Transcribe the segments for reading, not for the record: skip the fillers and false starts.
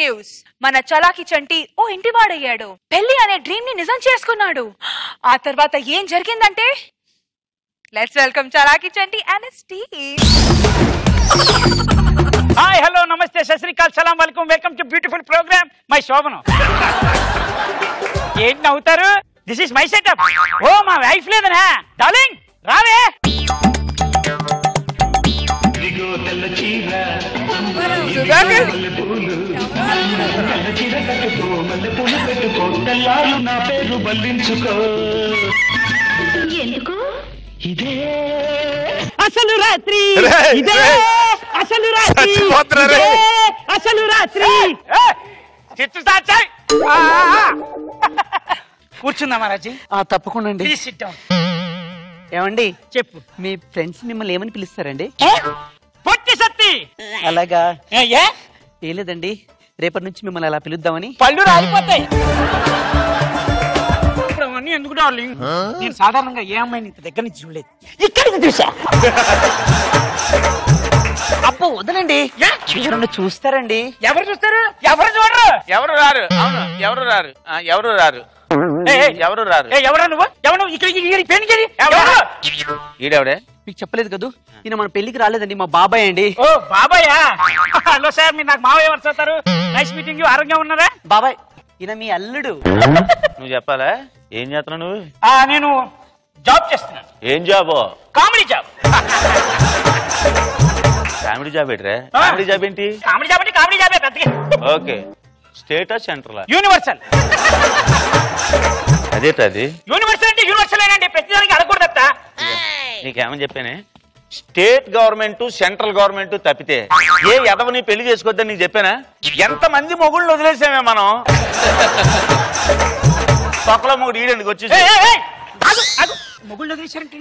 News. మన చలాకి చంటి ఓ ఇంటివాడయ్యాడు. పెళ్లి అనే డ్రీమ్ ని నిజం చేసుకున్నాడు. ఆ తర్వాత ఏం జరిగిందంటే let's welcome Chalaki Chanti and his team. Hi hello నమస్తే సత్ శ్రీ అకాల్ సలాం welcome welcome to beautiful program my శోభను. ఏంటి నవ్వుతారు? This is my setup. ఓ మా వైఫ్ లేదనా? డార్లింగ్ రావే. ఎందుకు ఇదే అసలు రాత్రి, ఇదే అసలు రాత్రి, అసలు రాత్రి. చిత్తు సాచాయ్ కూర్చుందా మహారాజీ? తప్పకుండా అండి. Please SIT down. ఏమండి చెప్పు. మీ ఫ్రెండ్స్ మిమ్మల్ని ఏమని పిలుస్తారండి? పొట్టి సత్తి. అలాగా ఏ ఏం లేదండి, రేపటి నుంచి మిమ్మల్ని అలా పిలుద్దామని. పళ్ళు రాలిపోతాయి. ఇప్పుడు అవన్నీ ఎందుకు డార్లింగ్? నేను సాధారణంగా ఏ అమ్మాయిని ఇంత దగ్గర నుంచి చూడలేదు, ఇక్కడికి చూసా. అబ్బో వదలండి, ఎవరన్నా చూస్తారండి. ఎవరు చూస్తారు? ఎవరు చూడరు. ఎవరు రారు. అవును ఎవరు రారు. ఎవరు రారు. ఎవరు రారు. ఎవరా నువ్వు? ఎవరు ఇక్కడ పెళ్లి? ఈడెవడే? మీకు చెప్పలేదు కదూ, ఈయన మన పెళ్లికి రాలేదండి, మా బాబాయ్ అండి. ఓ బాబాయా? హలో సార్, మీరు నాకు మావయ్య ఎవరు చూస్తారు? Nice meeting you. ఆరోగ్యం ఉన్నారా? బాబాయ్ ఈయన మీ అల్లుడు. నువ్వు చెప్పాలా? ఏం చేస్తున్నావు నువ్వు? నేను జాబ్ చేస్తున్నాను. ఏం జాబో? Comedy job. కామెడీ జాబ్ ఏంట్రా? కామెడీ జాబ్ ఏంటి? కామెడీ జాబ్ అంటే కామెడీ జాబే పెద్దగా. ఓకే, స్టేటా సెంట్రల్? యూనివర్సల్. అదేటది? యూనివర్సల్ అంటే యూనివర్సల్ ఏనండి, ప్రతిదానికి అడగకూడదట. నీకేమని చెప్పానే? స్టేట్ గవర్నమెంట్ సెంట్రల్ గవర్నమెంట్ తప్పితే ఏ ఎదవని పెళ్లి చేసుకోవద్దని నీకు చెప్పానా? ఎంతమంది మొగుళ్ళు వదిలేసామే మనం. పక్కలో మొగుడు ఈడెందుకు వచ్చేసి మొగుళ్ళు వదిలేశారంటే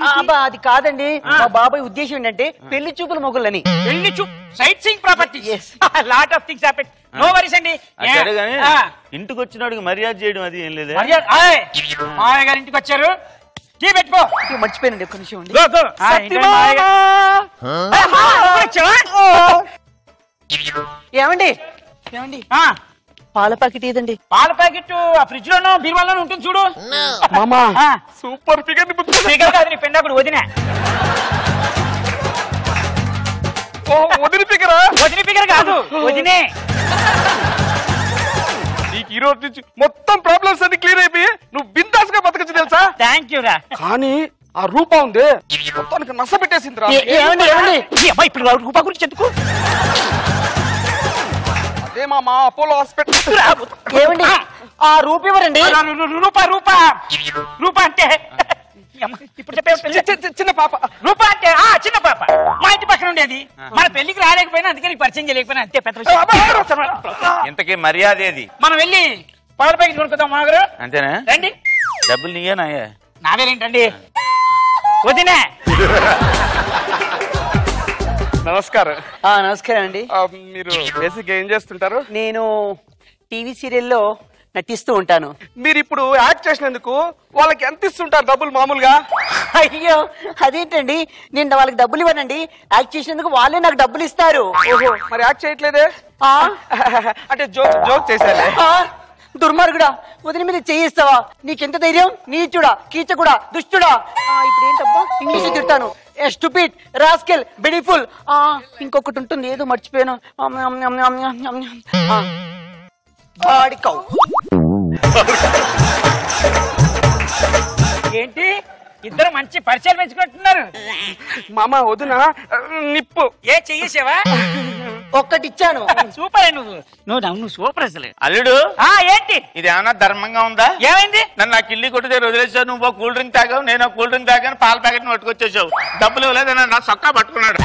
అది కాదండి, మా బాబాయ్ ఉద్దేశం ఏంటంటే పెళ్లి చూపుల మొగుళ్ళని. పెళ్లి sight seeing property. Lot of things happen. No worries అండి. సరే గానీ ఇంటికి వచ్చినాడికి మర్యాద చేయడం అది ఏం లేదా? మామయ్య గారి ఇంటికి వచ్చారు, టీ పెట్టుకో. మర్చిపోయానండి, ఒక్క నిమిషం అండి. ఏమండి ఏమండి పాల ప్యాకెట్ ఏదండి? పాల ప్యాకెట్ ఆ ఫ్రిడ్జ్ లోనో బీరువాలోనో ఉంటుంది చూడు. మామా సూపర్ ఫిగర్. ఫిగర్ కాదు నీ పెండాకుడు, వదిన. వదిలి ఫిగరా? వదిన ఫిగర్ కాదు, వదినే. నీకు ఈ రోజు నుంచి మొత్తం ప్రాబ్లమ్స్ అన్ని క్లియర్ అయిపోయి నువ్వు బిందాస్ గా బతకచ్చు తెలుసా? థ్యాంక్ యూ రా. కానీ ఆ రూపా ఉంది మొత్తానికి నస పెట్టేసింది రా. ఏమండి ఏమండి ఇప్పుడు రూపా గురించి ఎందుకు? అదే మా అపోలో హాస్పిటల్. ఏమండి ఆ రూప ఎవరండి? రూపా రూపా రూపా అంటే ఇప్పుడు చెప్పే చిన్న పాప. రూపా అంటే చిన్న పాప. మా ఇంటి పక్కన ఉండేది. మన పెళ్లికి రాలేకపోయినా అందుకని పరిచయం చేయలేకపోయినా అంతే. పెద్ద ఇంతకీ మర్యాద ఏది? మనం వెళ్ళి పాల ప్యాకెట్ కొనుక్కుందాం మామగారు. అంతేనా? రండి. డబ్బులు నీయే నాయే? నావేలేంటండి, వదినే. నమస్కారం. నమస్కారం అండి. మీరు బేసిక్ ఏం చేస్తుంటారు? నేను టీవీ సీరియల్లో నటిస్తూ ఉంటాను. మీరు ఇప్పుడు యాక్ట్ చేసినందుకు వాళ్ళకి ఎంత ఇస్తుంటారు డబ్బులు మామూలుగా? అయ్యో అదేంటండి, నేను వాళ్ళకి డబ్బులు ఇవ్వనండి, యాక్ట్ చేసినందుకు వాళ్ళే నాకు డబ్బులు ఇస్తారు. ఓహో, మరి యాక్ట్ చేయట్లేదే? అంటే జోక్ చేశారు. దుర్మార్గుడా, వదిన మీద చేయిస్తావా? నీకెంత ధైర్యం? నీచుడా, కీచకుడా, దుష్టుడా. ఇప్పుడు ఏంటబ్బా ఇంగ్లీష్ తిడతాను. Stupid, rascal, beautiful. ఇంకొకటి ఉంటుంది, ఏదో మర్చిపోయాను. ఏంటి ఇద్దరు మంచి పరిచయాలు పెంచుకుంటున్నారు? మామ వదిన నిప్పు. ఏ చెయ్యేసావా? ఒక్కటిచ్చాను. సూపర్. నువ్వు సూపర్ అసలు. అల్లుడు ఏంటి ఇది ఏమన్నా ధర్మంగా ఉందా? ఏమైంది? నన్ను నా కిల్లి కొట్టి దగ్గర వదిలేసావు. నువ్వు కూల్ డ్రింక్ తాగావు, నేను కూల్ డ్రింక్ తాగాను, పాల ప్యాకెట్ పట్టుకొచ్చేసావు. డబ్బులు ఇవ్వలేదు, నా సొక్కా పట్టుకున్నాడు.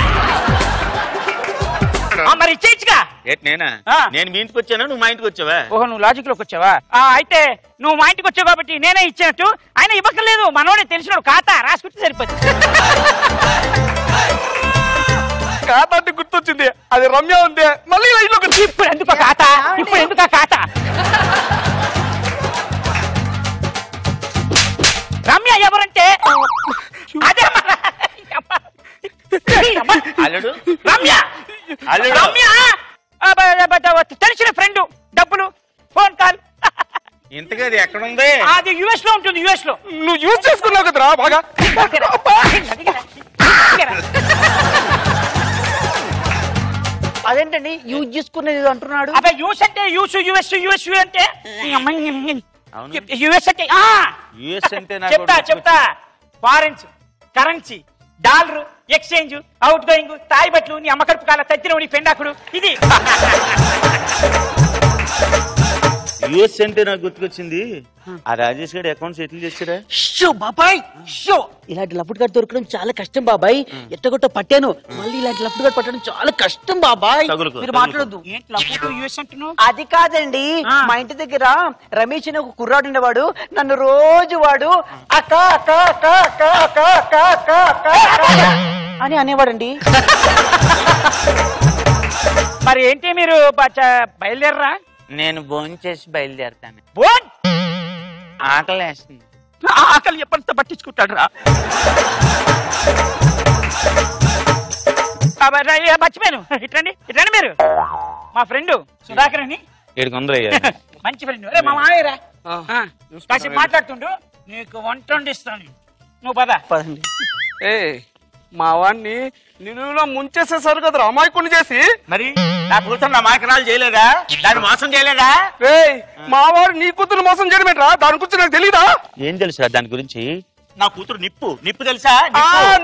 మరి ఇచ్చేచ్చుగా. ఏంటి నేనా? నేను మీ ఇంటికి వచ్చాను, నువ్వు మా ఇంటికి వచ్చావా? ఓహో, నువ్వు లాజిక్ లోకి వచ్చావా? అయితే నువ్వు మా ఇంటికి వచ్చావు కాబట్టి నేనే ఇచ్చినట్టు. ఆయన ఇవ్వక్కర్లేదు, మనోడే తెలిసినాడు, ఖాతా రాసుకుంటే సరిపోతుంది. ఖాతా అంటే గుర్తొచ్చింది, అది రమ్య ఉంది. మళ్ళీ లైన్ లో ఇప్పుడు ఎందుకు ఖాతా? ఇప్పుడు ఎందుకు ఖాతా? రమ్య ఎవరంటే అదే అల్లుడు. రమ్య అల్లుడు రమ్య తెలిసిన ఫ్రెండ్, అది ఎక్కడ ఉంది? అది యుఎస్ లో ఉంటుంది, యుఎస్ లో. నువ్వు యూజ్ చేసుకున్నావు కదరా బాగా. అదేంటండి యూజ్ చేసుకునేది అంటున్నాడు? అదే యూస్ అంటే యూస్, యుఎస్ యుఎస్ అంటే యుఎస్ అంటే యుఎస్ అంటే చెప్తా ఫారెన్స్ currency, dollar exchange, outgoing, తాయి బట్లు, నీ అమ్మకడుపు కాల తత్తిన నీ పెండాకుడు. ఇది యుఎస్ అంటే నాకు గుర్తుకొచ్చింది, ఆ రాజేష్ గారి అకౌంట్ సెటిల్ చేసారా? షో బాబాయ్ షో, ఇలాంటి లఫ్ట్ గారు దొరకడం చాలా కష్టం బాబాయ్. ఎట్టగొట్ట పట్టాను, మళ్ళీ ఇలాంటి లఫ్ట్ గారు పట్టడం చాలా కష్టం బాబాయ్. మీరు మాట్లాడద్దు. యుఎస్ అంటున్నావు? అది కాదండి, మా ఇంటి దగ్గర రమేష్ అని ఒక కుర్రాడు ఉండేవాడు. నన్ను రోజు వాడు అక్క అక్క అక్క అక్క అక్క అక్క అక్క అక్క అని అనేవాడండి. మరి ఏంటి మీరు బయలుదేరరా? నేను భోంచేసి బయలుదేరతాను. బోన్ ఆకలి వేస్తుంది. ఆకలి ఎప్పటితో పట్టించుకుంటాడు రా. మర్చిపోయాను, ఇట్రండి ఇట్రండి. మీరు మా ఫ్రెండ్ సుధాకర్ అని 700 మంచి ఫ్రెండ్. అరే మా మామయ్యరా, కాసేపు మాట్లాడుతుండు, నీకు వంట వండిస్తాను, నువ్వు పదండి. ఏ మా వాడిని నిన్ను ముంచేసేసారు కదరా అమాయకుని చేసి. మరి నా కూతురు నా మాయకరాలు చేయలేదా? దాన్ని మోసం చేయలేదా? మా వాడు నీ కూతురు మోసం చేయడమేట్రా? దాని గురించి నాకు తెలీదా? ఏం తెలుసా దాని గురించి? నా కూతురు నిప్పు తెలుసా?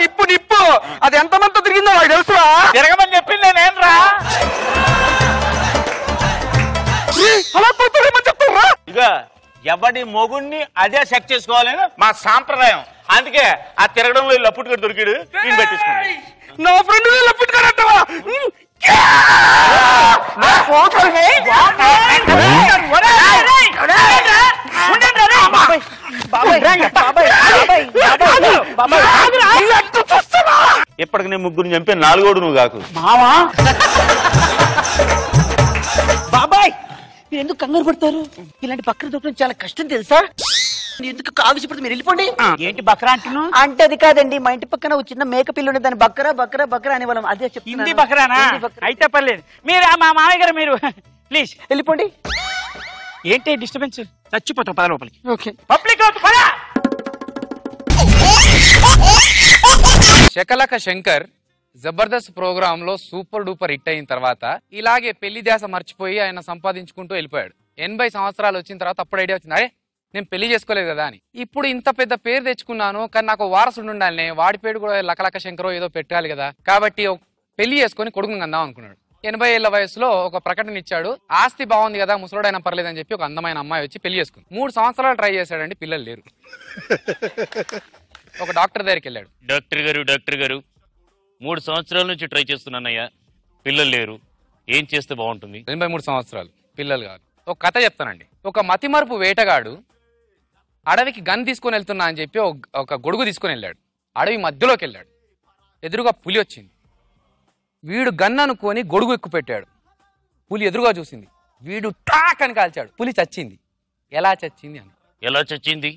నిప్పు అది ఎంతమంది తిరిగిందో నాకు తెలుసురా. తిరగమని చెప్పింది నేనేంరా. అలా కూతురు ఏమని చెప్తారా? ఇక ఎవడి మొగుణ్ణి అదే సెట్ చేసుకోవాలని మా సాంప్రదాయం. అందుకే ఆ తిరగడంలో లప్పుట్ గడు దొరికాడు, నేను పెట్టించుకున్నాడు. నా ఫ్రెండ్ లప్పుట్ గడంటావా? ఇప్పటికి నేను ముగ్గురు చంపే 4 నువ్వు కాకు. మావా బాబాయ్, మీరు ఎందుకు కంగారు పడతారు? ఇలాంటి పక్కన దొరకడం చాలా కష్టం తెలుసా? ఎందుకు కావిసిపడితే మీరు వెళ్ళిపోండి. ఏంటి బక్రా అంటున్నావు? అంటే అది కాదండి, మా ఇంటి పక్కన ఒక చిన్న మేక పిల్ల ఉండేది, దాన్ని బక్కరా బక్కరా బక్కరా అనేవాళ్ళం. అదే హిందీ బక్రానా? అయితే పర్లేదు. మీరు మా మామయ్య గారు, మీరు ప్లీజ్ వెళ్ళిపోండి. ఏంటి డిస్టర్బెన్స్? చచ్చిపోతాం, పద లోపలికి. Okay public Shakalaka Shankar Jabardasth program లో సూపర్ డూపర్ హిట్ అయిన తర్వాత ఇలాగే పెళ్లి ధ్యాస మర్చిపోయి ఆయన సంపాదించుకుంటూ వెళ్ళిపోయాడు. 80 సంవత్సరాలు వచ్చిన తర్వాత అప్పుడు ఐడియా వచ్చింది, అరే నేను పెళ్లి చేసుకోలేదు కదా అని. ఇప్పుడు ఇంత పెద్ద పేరు తెచ్చుకున్నాను, కానీ నాకు వారసుడు ఉండాలి, వాడి పేరు కూడా లకలక శంకరో ఏదో పెట్టాలి కదా, కాబట్టి పెళ్లి చేసుకుని కొడుకుని కందాం అనుకున్నాడు. 80 ఏళ్ల వయసులో ఒక ప్రకటన ఇచ్చాడు. ఆస్తి బాగుంది కదా, ముసలోడైనా పర్లేదని చెప్పి ఒక అందమైన అమ్మాయి వచ్చి పెళ్లి చేసుకుంది. 3 సంవత్సరాలు ట్రై చేశాడండి, పిల్లలు లేరు. ఒక డాక్టర్ దగ్గరికి వెళ్ళాడు. డాక్టర్ గారు 3 సంవత్సరాల నుంచి ట్రై చేస్తున్నానయ్యా, పిల్లలు లేరు, ఏం చేస్తే బాగుంటుంది? 83 సంవత్సరాలు, పిల్లలు కాదు. ఒక కథ చెప్తానండి. ఒక మతిమరుపు వేటగాడు అడవికి గన్ తీసుకొని వెళ్తున్నా అని చెప్పి ఒక గొడుగు తీసుకొని వెళ్ళాడు. అడవి మధ్యలోకి వెళ్ళాడు, ఎదురుగా పులి వచ్చింది. వీడు గన్ అనుకొని గొడుగు ఎక్కువ పెట్టాడు. పులి ఎదురుగా చూసింది, వీడు టాక్ అని కాల్చాడు. పులి చచ్చింది. ఎలా చచ్చింది అని. ఎలా చచ్చింది?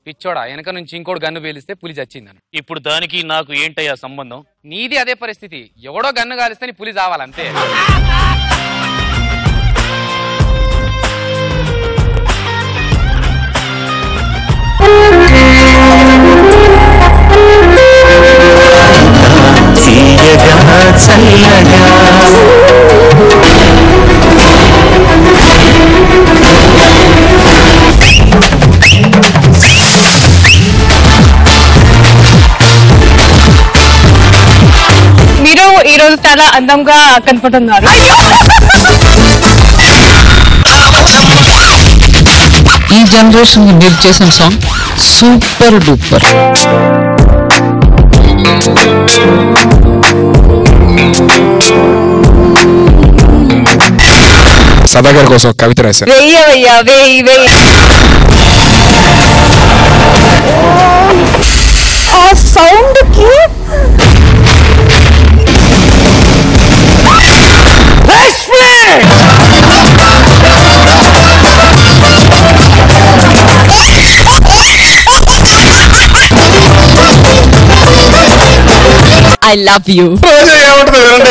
పిచ్చోడా, వెనక నుంచి ఇంకోటి గన్ను పేలిస్తే పులి చచ్చిందని. ఇప్పుడు దానికి నాకు ఏంటయ్యా సంబంధం? నీది అదే పరిస్థితి, ఎవడో గన్ను కాలిస్తే నీ పులి చావాలంతే. మీరు ఈ రోజు చాలా అందంగా కనపడుతున్నారు. ఈ జనరేషన్ మీరు చేసిన సాంగ్ సూపర్ డూపర్. సదాగర్ కోసం కవిత రాశారు. వెయ్యవయ్యా, వెయ్యి వెయ్యి. ఆ సౌండ్ కి I love you. ఏముంటుంది